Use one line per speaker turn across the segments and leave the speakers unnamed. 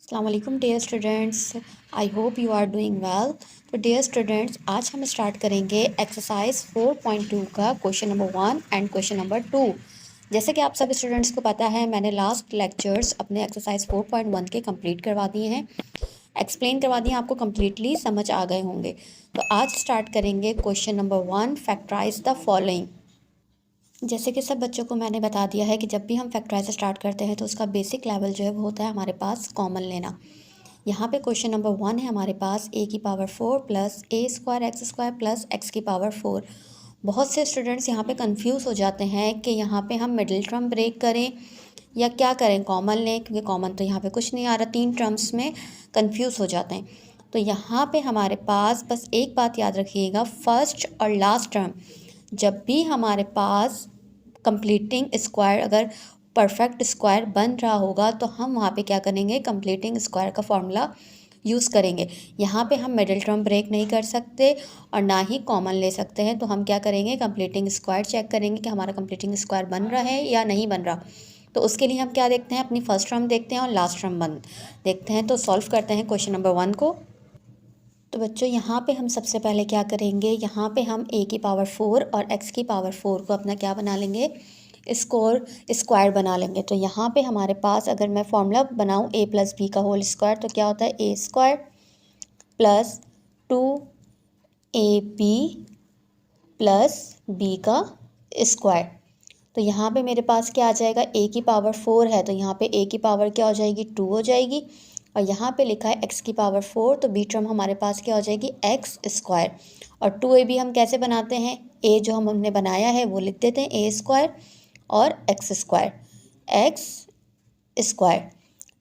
Assalamualaikum dear students, I hope you are doing well. तो dear students, आज हम start करेंगे एक्सरसाइज 4.2 का question number 1 and question number 2। जैसे कि आप सब स्टूडेंट्स को पता है, मैंने लास्ट लेक्चर्स अपने एक्सरसाइज 4.1 के कंप्लीट करवा दिए हैं, एक्सप्लेन करवा दिए, आपको कम्प्लीटली समझ आ गए होंगे। तो आज स्टार्ट करेंगे question number 1, factorise the following. जैसे कि सब बच्चों को मैंने बता दिया है कि जब भी हम फैक्टराइज स्टार्ट करते हैं तो उसका बेसिक लेवल जो है वो होता है हमारे पास कॉमन लेना। यहाँ पे क्वेश्चन नंबर 1 है हमारे पास a की power 4 plus a square x square plus x की पावर 4। बहुत से स्टूडेंट्स यहाँ पे कंफ्यूज हो जाते हैं कि यहाँ पे हम मिडिल टर्म ब्रेक करें या क्या करें, कॉमन लें, क्योंकि कॉमन तो यहाँ पे कुछ नहीं आ रहा, 3 टर्म्स में कंफ्यूज हो जाते हैं। तो यहाँ पे हमारे पास बस एक बात याद रखिएगा, फर्स्ट और लास्ट टर्म जब भी हमारे पास कंप्लीटिंग स्क्वायर अगर परफेक्ट स्क्वायर बन रहा होगा तो हम वहाँ पे क्या करेंगे, कंप्लीटिंग स्क्वायर का फॉर्मूला यूज़ करेंगे। यहाँ पे हम मिडिल टर्म ब्रेक नहीं कर सकते और ना ही कॉमन ले सकते हैं, तो हम क्या करेंगे, कंप्लीटिंग स्क्वायर चेक करेंगे कि हमारा कंप्लीटिंग स्क्वायर बन रहा है या नहीं बन रहा। तो उसके लिए हम क्या देखते हैं, अपनी फर्स्ट टर्म देखते हैं और लास्ट टर्म देखते हैं। तो सॉल्व करते हैं क्वेश्चन नंबर 1 को। तो बच्चों यहाँ पे हम सबसे पहले क्या करेंगे, यहाँ पे हम a की पावर 4 और x की पावर 4 को अपना क्या बना लेंगे, स्क्वायर बना लेंगे। तो यहाँ पे हमारे पास अगर मैं फॉर्मूला बनाऊँ a प्लस बी का होल स्क्वायर, तो क्या होता है a square plus 2ab plus b का स्क्वायर। तो यहाँ पे मेरे पास क्या आ जाएगा, a की पावर 4 है तो यहाँ पे a की पावर क्या हो जाएगी, 2 हो जाएगी। और यहाँ पे लिखा है x की पावर 4, तो बी टर्म हमारे पास क्या हो जाएगी, एक्स स्क्वायर। और 2ab हम कैसे बनाते हैं, a जो हमने बनाया है वो लिख देते हैं a स्क्वायर और एक्स स्क्वायर, एक्स स्क्वायर।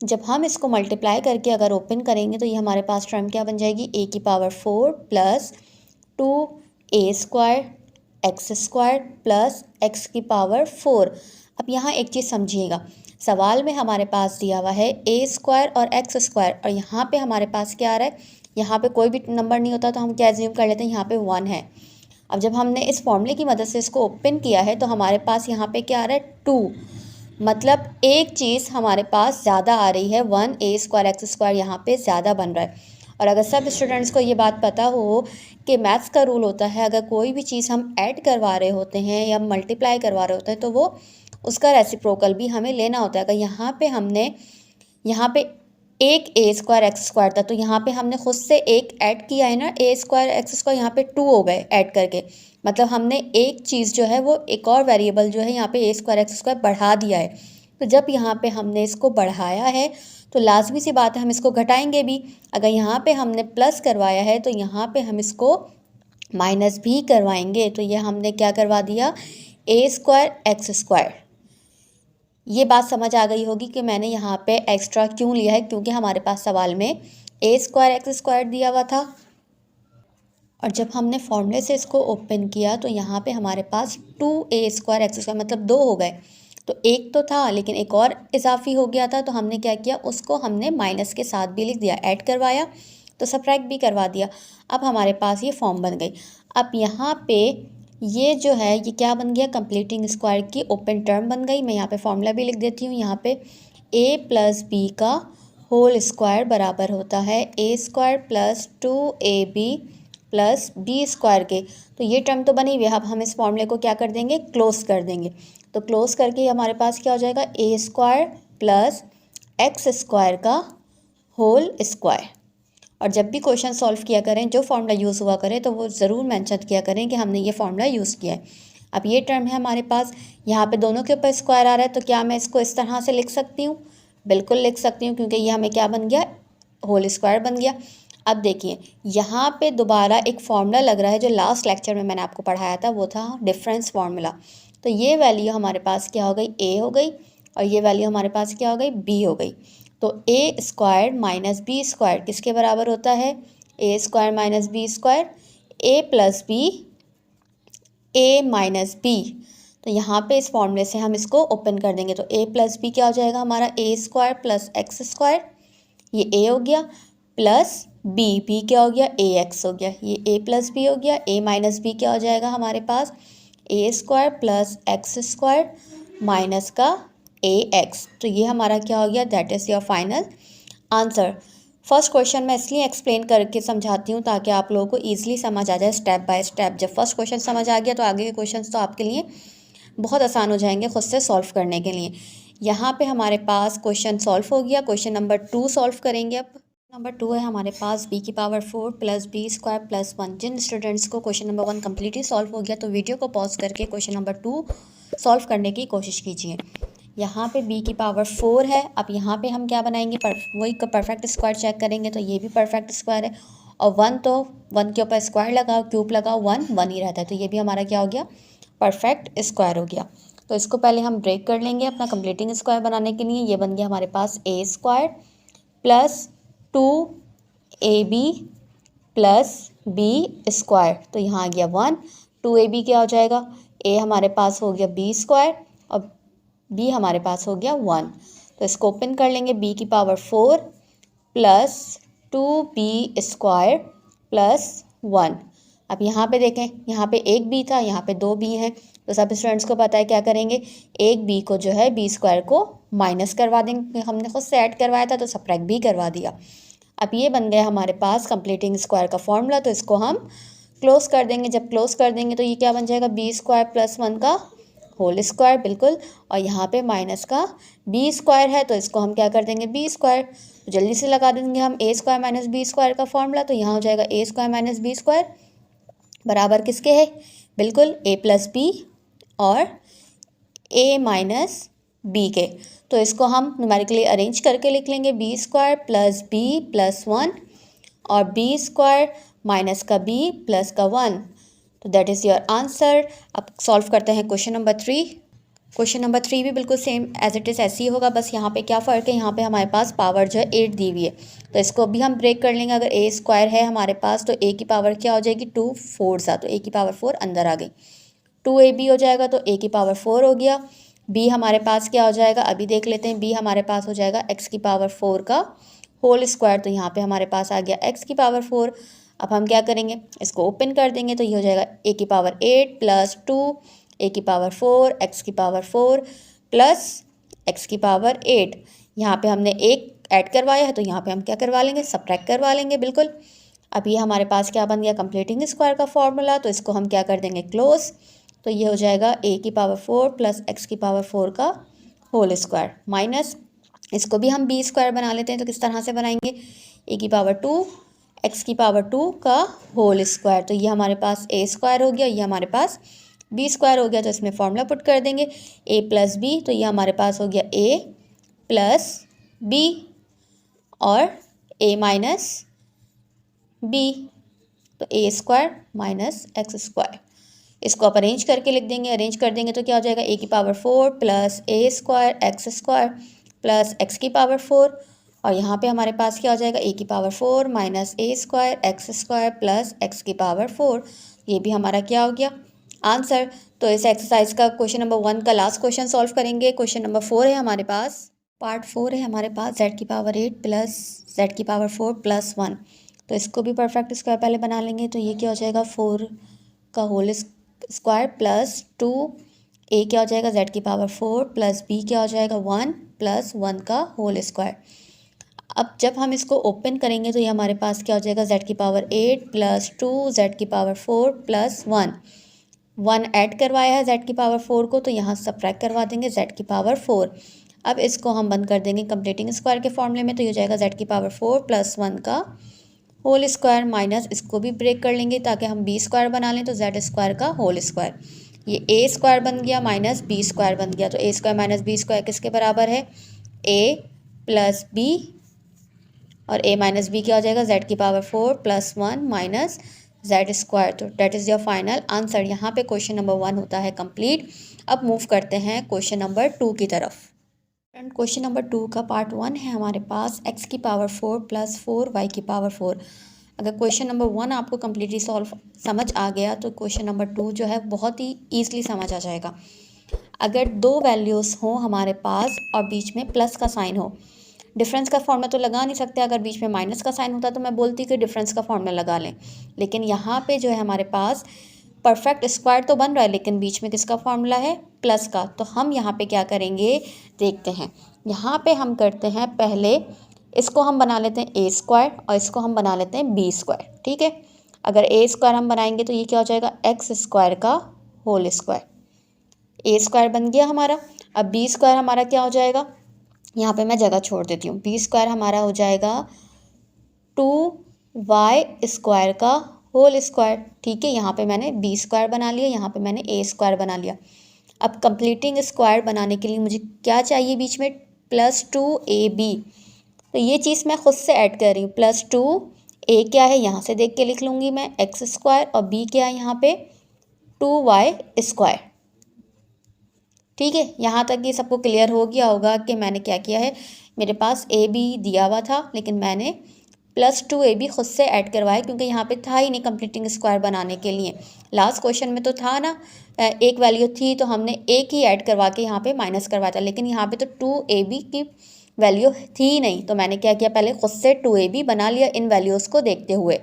जब हम इसको मल्टीप्लाई करके अगर ओपन करेंगे तो ये हमारे पास टर्म क्या बन जाएगी, a की power 4 plus 2a square x square plus x की पावर 4। अब यहाँ एक चीज़ समझिएगा, सवाल में हमारे पास दिया हुआ है a स्क्वायर और एक्स स्क्वायर और यहाँ पे हमारे पास क्या आ रहा है, यहाँ पे कोई भी नंबर नहीं होता तो हम क्या एज्यूम कर लेते हैं, यहाँ पे 1 है। अब जब हमने इस फॉर्मूले की मदद से इसको ओपन किया है तो हमारे पास यहाँ पे क्या आ रहा है, 2, मतलब एक चीज़ हमारे पास ज़्यादा आ रही है, 1a स्क्वायर एक्स स्क्वायर यहाँ पे ज़्यादा बन रहा है। और अगर सब स्टूडेंट्स को ये बात पता हो कि मैथ्स का रूल होता है, अगर कोई भी चीज़ हम ऐड करवा रहे होते हैं या मल्टीप्लाई करवा रहे होते हैं तो वो उसका रेसिप्रोकल भी हमें लेना होता है। अगर यहाँ पे हमने यहाँ पे एक ए स्क्वायर एक्स स्क्वायर था तो यहाँ पे हमने खुद से एक ऐड किया है ना, ए स्क्वायर एक्स स्क्वायर, यहाँ पे 2 हो गए ऐड करके, मतलब हमने एक चीज़ जो है वो एक और वेरिएबल जो है यहाँ पे ए स्क्वायर एक्स स्क्वायर बढ़ा दिया है। तो जब यहाँ पे हमने इसको बढ़ाया है तो लाजमी सी बात है हम इसको घटाएंगे भी। अगर यहाँ पे हमने प्लस करवाया है तो यहाँ पे हम इसको माइनस भी करवाएंगे। तो ये हमने क्या करवा दिया, ए स्क्वायर एक्स स्क्वायर। ये बात समझ आ गई होगी कि मैंने यहाँ पे एक्स्ट्रा क्यों लिया है, क्योंकि हमारे पास सवाल में ए स्क्वायर एक्स स्क्वायर दिया हुआ था और जब हमने फॉर्मूले से इसको ओपन किया तो यहाँ पे हमारे पास 2a स्क्वायर एक्स स्क्वायर मतलब 2 हो गए। तो एक तो था लेकिन एक और इजाफी हो गया था, तो हमने क्या किया, उसको हमने माइनस के साथ भी लिख दिया, ऐड करवाया तो सब्ट्रैक्ट भी करवा दिया। अब हमारे पास ये फॉर्म बन गई। अब यहाँ पे ये जो है ये क्या बन गया, कंप्लीटिंग स्क्वायर की ओपन टर्म बन गई। मैं यहाँ पे फॉर्मूला भी लिख देती हूँ, यहाँ पे a प्लस बी का होल स्क्वायर बराबर होता है a square plus 2ab plus B square के। तो ये टर्म तो बनी हुई है, अब हम इस फॉर्मूले को क्या कर देंगे, क्लोज कर देंगे। तो क्लोज करके हमारे पास क्या हो जाएगा, ए स्क्वायर प्लस एक्स स्क्वायर का होल स्क्वायर। और जब भी क्वेश्चन सॉल्व किया करें, जो फॉर्मूला यूज़ हुआ करे तो वो ज़रूर मेंशन किया करें कि हमने ये फॉर्मूला यूज़ किया है। अब ये टर्म है हमारे पास, यहाँ पे दोनों के ऊपर स्क्वायर आ रहा है, तो क्या मैं इसको इस तरह से लिख सकती हूँ, बिल्कुल लिख सकती हूँ, क्योंकि ये हमें क्या बन गया, होल स्क्वायर बन गया। अब देखिए यहाँ पे दोबारा एक फार्मूला लग रहा है जो लास्ट लेक्चर में मैंने आपको पढ़ाया था, वो था डिफरेंस फार्मूला। तो ये वैल्यू हमारे पास क्या हो गई, ए हो गई, और ये वैल्यू हमारे पास क्या हो गई, बी हो गई। तो ए स्क्वायर माइनस बी स्क्वायर किसके बराबर होता है, ए स्क्वायर माइनस बी स्क्वायर, ए प्लस बी, ए माइनस बी। तो यहाँ पे इस फॉर्मूले से हम इसको ओपन कर देंगे, तो ए प्लस बी क्या हो जाएगा हमारा, ए स्क्वायर प्लस एक्स स्क्वायर, ये ए हो गया, प्लस बी क्या हो गया, ए एक्स हो गया, ये ए प्लस बी हो गया। ए माइनस बी क्या हो जाएगा हमारे पास, a square plus x square minus का ए एक्स। तो ये हमारा क्या हो गया, that is your final answer. First question मैं इसलिए एक्सप्लेन करके समझाती हूँ ताकि आप लोगों को ईजिली समझ आ जाए स्टेप बाय स्टेप। जब फर्स्ट क्वेश्चन समझ आ गया तो आगे के क्वेश्चन तो आपके लिए बहुत आसान हो जाएंगे खुद से सॉल्व करने के लिए। यहाँ पे हमारे पास क्वेश्चन सॉल्व हो गया। क्वेश्चन नंबर 2 सॉल्व करेंगे। अब नंबर 2 है हमारे पास b की power 4 plus B square plus 1। जिन स्टूडेंट्स को क्वेश्चन नंबर 1 कम्प्लीटली सॉल्व हो गया तो वीडियो को पॉज करके क्वेश्चन नंबर 2 सॉल्व करने की कोशिश कीजिए। यहाँ पे b की पावर 4 है। अब यहाँ पे हम क्या बनाएंगे, वही परफेक्ट स्क्वायर चेक करेंगे तो ये भी परफेक्ट स्क्वायर है। और 1 तो 1 के ऊपर स्क्वायर लगाओ, क्यूब लगाओ, 1 1 ही रहता है, तो ये भी हमारा क्या हो गया, परफेक्ट स्क्वायर हो गया। तो इसको पहले हम ब्रेक कर लेंगे अपना कंप्लीटिंग स्क्वायर बनाने के लिए। ये बन गया हमारे पास a square plus 2ab plus B square. तो यहाँ आ गया 1। 2ab क्या हो जाएगा, a हमारे पास हो गया b स्क्वायर और b हमारे पास हो गया 1। तो इसको ओपन कर लेंगे। b की power 4 plus 2b square plus 1। अब यहाँ पे देखें, यहाँ पे एक b था, यहाँ पे 2b हैं। तो सब स्टूडेंट्स को पता है क्या करेंगे, एक b को जो है b स्क्वायर को माइनस करवा देंगे। हमने खुद से ऐड करवाया था तो सब्ट्रैक्ट भी करवा दिया। अब ये बन गया हमारे पास कंप्लीटिंग स्क्वायर का फॉर्मूला। तो इसको हम क्लोज कर देंगे। जब क्लोज कर देंगे तो ये क्या बन जाएगा, बी स्क्वायर प्लस 1 का होल स्क्वायर, बिल्कुल। और यहाँ पे माइनस का बी स्क्वायर है तो इसको हम क्या कर देंगे, बी स्क्वायर। तो जल्दी से लगा देंगे हम ए स्क्वायर माइनस बी स्क्वायर का फॉर्मूला। तो यहाँ हो जाएगा ए स्क्वायर माइनस बी स्क्वायर बराबर किसके है, बिल्कुल ए प्लस बी और ए माइनस बी के। तो इसको हम न्यूमेरिकली अरेंज करके लिख लेंगे, B square plus B plus 1 और बी स्क्वायर माइनस का बी प्लस का 1। तो दैट इज़ योर आंसर। अब सॉल्व करते हैं क्वेश्चन नंबर 3। क्वेश्चन नंबर 3 भी बिल्कुल सेम एज इट इज़ ऐसे ही होगा, बस यहाँ पे क्या फ़र्क है, यहाँ पे हमारे पास पावर जो है 8 दी हुई है। तो इसको भी हम ब्रेक कर लेंगे। अगर ए स्क्वायर है हमारे पास तो ए की पावर क्या हो जाएगी, 2 4 सा, तो ए की पावर 4 अंदर आ गई। 2ab हो जाएगा तो a की पावर 4 हो गया। b हमारे पास क्या हो जाएगा, अभी देख लेते हैं। b हमारे पास हो जाएगा x की पावर 4 का होल स्क्वायर। तो यहाँ पे हमारे पास आ गया x की पावर 4। अब हम क्या करेंगे, इसको ओपन कर देंगे तो ये हो जाएगा a की पावर 8 प्लस 2 a की पावर 4 x की पावर 4 प्लस x की पावर 8। यहाँ पे हमने एक ऐड करवाया है तो यहाँ पे हम क्या करवा लेंगे, सब्ट्रैक्ट करवा लेंगे, बिल्कुल। अब ये हमारे पास क्या बन गया, कंप्लीटिंग स्क्वायर का फॉर्मूला। तो इसको हम क्या कर देंगे, क्लोज। तो ये हो जाएगा a की पावर 4 प्लस x की पावर 4 का होल स्क्वायर माइनस, इसको भी हम b स्क्वायर बना लेते हैं। तो किस तरह से बनाएंगे, a की पावर 2 x की पावर 2 का होल स्क्वायर। तो ये हमारे पास a स्क्वायर हो गया, ये हमारे पास b स्क्वायर हो गया। तो इसमें फॉर्मूला पुट कर देंगे a प्लस b। तो ये हमारे पास हो गया a प्लस b और a माइनस b। तो a square minus x square, इसको आप अरेंज करके लिख देंगे। अरेंज कर देंगे तो क्या हो जाएगा, a की power 4 plus a square x square plus x की पावर 4। और यहाँ पे हमारे पास क्या हो जाएगा, a की power 4 minus a square x square plus x की पावर 4। ये भी हमारा क्या हो गया, आंसर। तो इस एक्सरसाइज का क्वेश्चन नंबर 1 का लास्ट क्वेश्चन सॉल्व करेंगे। क्वेश्चन नंबर 4 है हमारे पास, पार्ट 4 है हमारे पास, z की पावर 8 प्लस z की पावर 4 प्लस 1। तो इसको भी परफेक्ट स्क्वायर पहले बना लेंगे। तो ये क्या हो जाएगा, 4 का होल स्क्वायर प्लस 2 a क्या हो जाएगा, z की पावर 4 प्लस b क्या हो जाएगा, 1 प्लस 1 का होल स्क्वायर। अब जब हम इसको ओपन करेंगे तो ये हमारे पास क्या हो जाएगा, z की पावर 8 प्लस 2 z की पावर 4 प्लस 1 ऐड करवाया है z की पावर 4 को, तो यहाँ सब्ट्रैक्ट करवा देंगे z की पावर 4। अब इसको हम बंद कर देंगे कंप्लीटिंग स्क्वायर के फॉर्मूले में। तो ये हो जाएगा z की पावर 4 प्लस 1 का होल स्क्वायर माइनस, इसको भी ब्रेक कर लेंगे ताकि हम बी स्क्वायर बना लें। तो जेड स्क्वायर का होल स्क्वायर, ये ए स्क्वायर बन गया माइनस बी स्क्वायर बन गया। तो ए स्क्वायर माइनस बी स्क्वायर किसके बराबर है, ए प्लस बी, और ए माइनस बी क्या हो जाएगा, जेड की power 4 plus 1 minus z square. तो that is your final answer. यहाँ पे क्वेश्चन नंबर 1 होता है कंप्लीट। अब मूव करते हैं क्वेश्चन नंबर 2 की तरफ। फ्रेंड क्वेश्चन नंबर 2 का पार्ट 1 है हमारे पास, x की पावर 4 प्लस 4 y की पावर 4। अगर क्वेश्चन नंबर 1 आपको कम्प्लीटली समझ आ गया तो क्वेश्चन नंबर 2 जो है बहुत ही ईजिली समझ आ जाएगा। अगर दो वैल्यूज़ हों हमारे पास और बीच में प्लस का साइन हो, डिफरेंस का फॉर्मूला तो लगा नहीं सकते। अगर बीच में माइनस का साइन होता तो मैं बोलती कि डिफरेंस का फॉर्मूला लगा लें, लेकिन यहाँ पे जो है हमारे पास परफेक्ट स्क्वायर तो बन रहा है लेकिन बीच में किसका फॉर्मूला है, प्लस का। तो हम यहाँ पे क्या करेंगे, देखते हैं। यहाँ पे हम करते हैं पहले इसको हम बना लेते हैं ए स्क्वायर और इसको हम बना लेते हैं बी स्क्वायर, ठीक है। अगर ए स्क्वायर हम बनाएंगे तो ये क्या हो जाएगा, एक्स स्क्वायर का होल स्क्वायर। ए स्क्वायर बन गया हमारा। अब बी स्क्वायर हमारा क्या हो जाएगा, यहाँ पे मैं जगह छोड़ देती हूँ। बी स्क्वायर हमारा हो जाएगा 2y स्क्वायर का होल स्क्वायर, ठीक है। यहाँ पे मैंने बी स्क्वायर बना लिया, यहाँ पे मैंने ए स्क्वायर बना लिया। अब कंप्लीटिंग स्क्वायर बनाने के लिए मुझे क्या चाहिए बीच में, +2ab। तो ये चीज़ मैं खुद से ऐड कर रही हूँ। +2a क्या है यहाँ से देख के लिख लूँगी मैं, एक्स स्क्वायर, और b क्या है यहाँ पे 2y स्क्वायर, ठीक है। यहाँ तक ये सबको क्लियर हो गया होगा कि मैंने क्या किया है। मेरे पास ए बी दिया हुआ था लेकिन मैंने +2ab खुद से ऐड करवाया क्योंकि यहाँ पे था ही नहीं कंप्लीटिंग स्क्वायर बनाने के लिए। लास्ट क्वेश्चन में तो था ना, एक वैल्यू थी तो हमने एक ही ऐड करवा के यहाँ पे माइनस करवाया था, लेकिन यहाँ पे तो 2ab की वैल्यू थी ही नहीं, तो मैंने क्या किया, पहले खुद से 2ab बना लिया इन वैल्यूज़ को देखते हुए।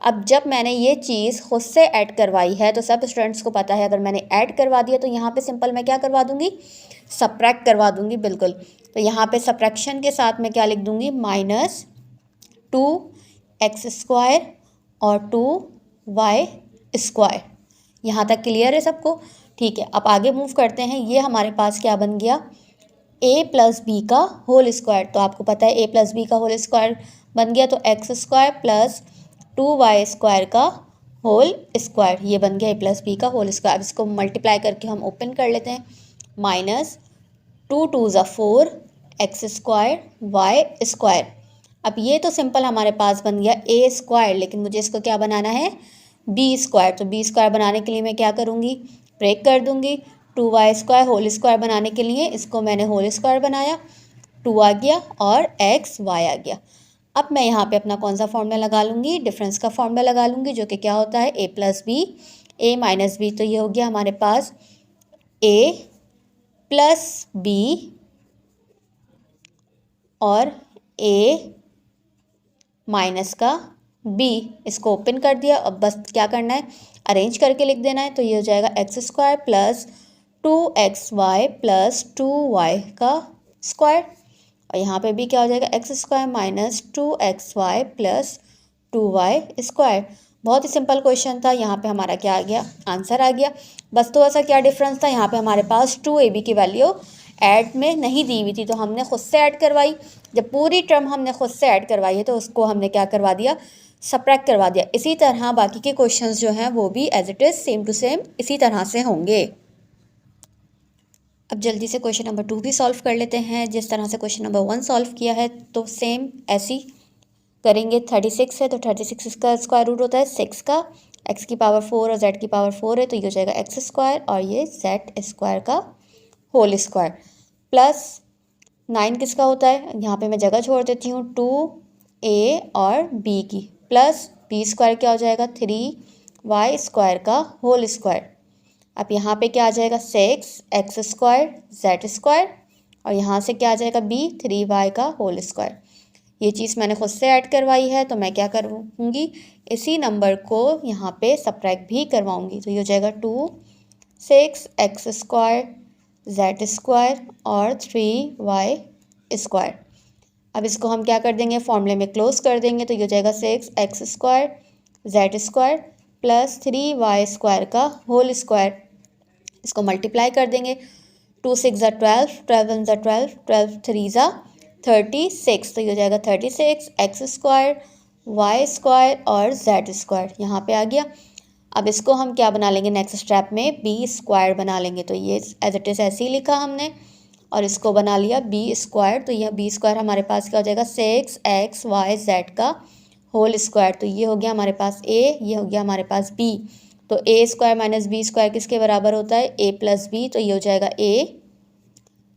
अब जब मैंने ये चीज़ खुद से ऐड करवाई है तो सब स्टूडेंट्स को पता है, अगर मैंने ऐड करवा दिया तो यहाँ पे सिंपल मैं क्या करवा दूँगी, सब्ट्रैक्ट करवा दूँगी, बिल्कुल। तो यहाँ पे सब्ट्रैक्शन के साथ मैं क्या लिख दूँगी, -2x स्क्वायर और 2y स्क्वायर। यहाँ तक क्लियर है सबको, ठीक है। अब आगे मूव करते हैं। ये हमारे पास क्या बन गया, a+b का होल स्क्वायर। तो आपको पता है a+b का होल स्क्वायर बन गया, तो x square plus 2y square का होल स्क्वायर, ये बन गया a+b का होल स्क्वायर। अब इसको मल्टीप्लाई करके हम ओपन कर लेते हैं, -2×2=4 x स्क्वायर y स्क्वायर। अब ये तो सिंपल हमारे पास बन गया a स्क्वायर, लेकिन मुझे इसको क्या बनाना है, b स्क्वायर। तो b स्क्वायर बनाने के लिए मैं क्या करूँगी, ब्रेक कर दूँगी। 2y स्क्वायर होल स्क्वायर बनाने के लिए इसको मैंने होल स्क्वायर बनाया, 2 आ गया और x y आ गया। अब मैं यहाँ पे अपना कौन सा फॉर्मूला लगा लूँगी, डिफरेंस का फॉर्मूला लगा लूँगी, जो कि क्या होता है, a+b a-b। तो ये हो गया हमारे पास a+b और a माइनस का b, इसको ओपन कर दिया। अब बस क्या करना है, अरेंज करके लिख देना है। तो ये हो जाएगा x square plus 2xy plus 2y का स्क्वायर, और यहाँ पे भी क्या हो जाएगा, x square minus 2xy plus 2y square. बहुत ही सिंपल क्वेश्चन था। यहाँ पे हमारा क्या आ गया, आंसर आ गया। बस तो ऐसा क्या डिफरेंस था, यहाँ पे हमारे पास 2ab की वैल्यू ऐड में नहीं दी हुई थी तो हमने खुद से ऐड करवाई। जब पूरी टर्म हमने खुद से ऐड करवाई है तो उसको हमने क्या करवा दिया, सब्ट्रैक्ट करवा दिया। इसी तरह बाकी के क्वेश्चंस जो हैं वो भी as it is same to same इसी तरह से होंगे। अब जल्दी से क्वेश्चन नंबर 2 भी सॉल्व कर लेते हैं। जिस तरह से क्वेश्चन नंबर 1 सॉल्व किया है तो सेम ऐसी करेंगे। 36 है तो 36 का स्क्वायर रूट होता है 6 का, x की पावर 4 और z की पावर 4 है तो ये हो जाएगा x स्क्वायर और ये z स्क्वायर का होल स्क्वायर, प्लस 9 किसका होता है, यहाँ पे मैं जगह छोड़ देती हूँ 2a और b की, प्लस b स्क्वायर क्या हो जाएगा 3y स्क्वायर का होल स्क्वायर। अब यहाँ पे क्या आ जाएगा 6x स्क्वायर z स्क्वायर, और यहाँ से क्या आ जाएगा b 3y का होल स्क्वायर। ये चीज़ मैंने खुद से ऐड करवाई है तो मैं क्या करूँगी, इसी नंबर को यहाँ पे सब्ट्रैक्ट भी करवाऊँगी। तो ये हो जाएगा 6x स्क्वायर z स्क्वायर और 3y स्क्वायर। अब इसको हम क्या कर देंगे, फॉर्मूले में क्लोज कर देंगे। तो ये हो जाएगा 6x square z square plus 3y square का होल स्क्वायर। इसको मल्टीप्लाई कर देंगे, 2 6 ज़ा 12, 12 1 ज़ा 12, 12 3 ज़ा 36। तो ये हो जाएगा 36 x स्क्वायर y स्क्वायर और z स्क्वायर यहाँ पे आ गया। अब इसको हम क्या बना लेंगे, नेक्स्ट स्टेप में b स्क्वायर बना लेंगे। तो ये एज इट इज़ ऐसे ही लिखा हमने और इसको बना लिया b स्क्वायर। तो यह b स्क्वायर हमारे पास क्या हो जाएगा 6xyz का होल स्क्वायर। तो ये हो गया हमारे पास a, ये हो गया हमारे पास b। तो a square minus b square किसके बराबर होता है, a प्लस b। तो ये हो जाएगा a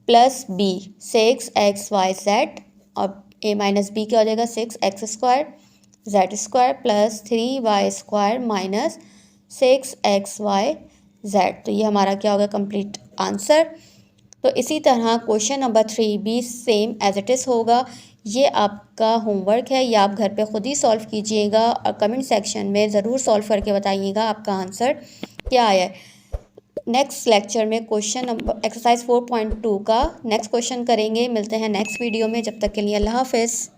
प्लस b 6xyz और a माइनस b क्या हो जाएगा 6x square z square plus 3y square minus 6xyz। तो ये हमारा क्या होगा, कंप्लीट आंसर। तो इसी तरह क्वेश्चन नंबर 3 भी सेम एज इट इज़ होगा। ये आपका होमवर्क है, ये आप घर पे ख़ुद ही सॉल्व कीजिएगा और कमेंट सेक्शन में ज़रूर सॉल्व करके बताइएगा आपका आंसर क्या आया है। नेक्स्ट लेक्चर में क्वेश्चन नंबर एक्सरसाइज 4.2 का नेक्स्ट क्वेश्चन करेंगे। मिलते हैं नेक्स्ट वीडियो में, जब तक के लिए अल्लाह हाफिज़।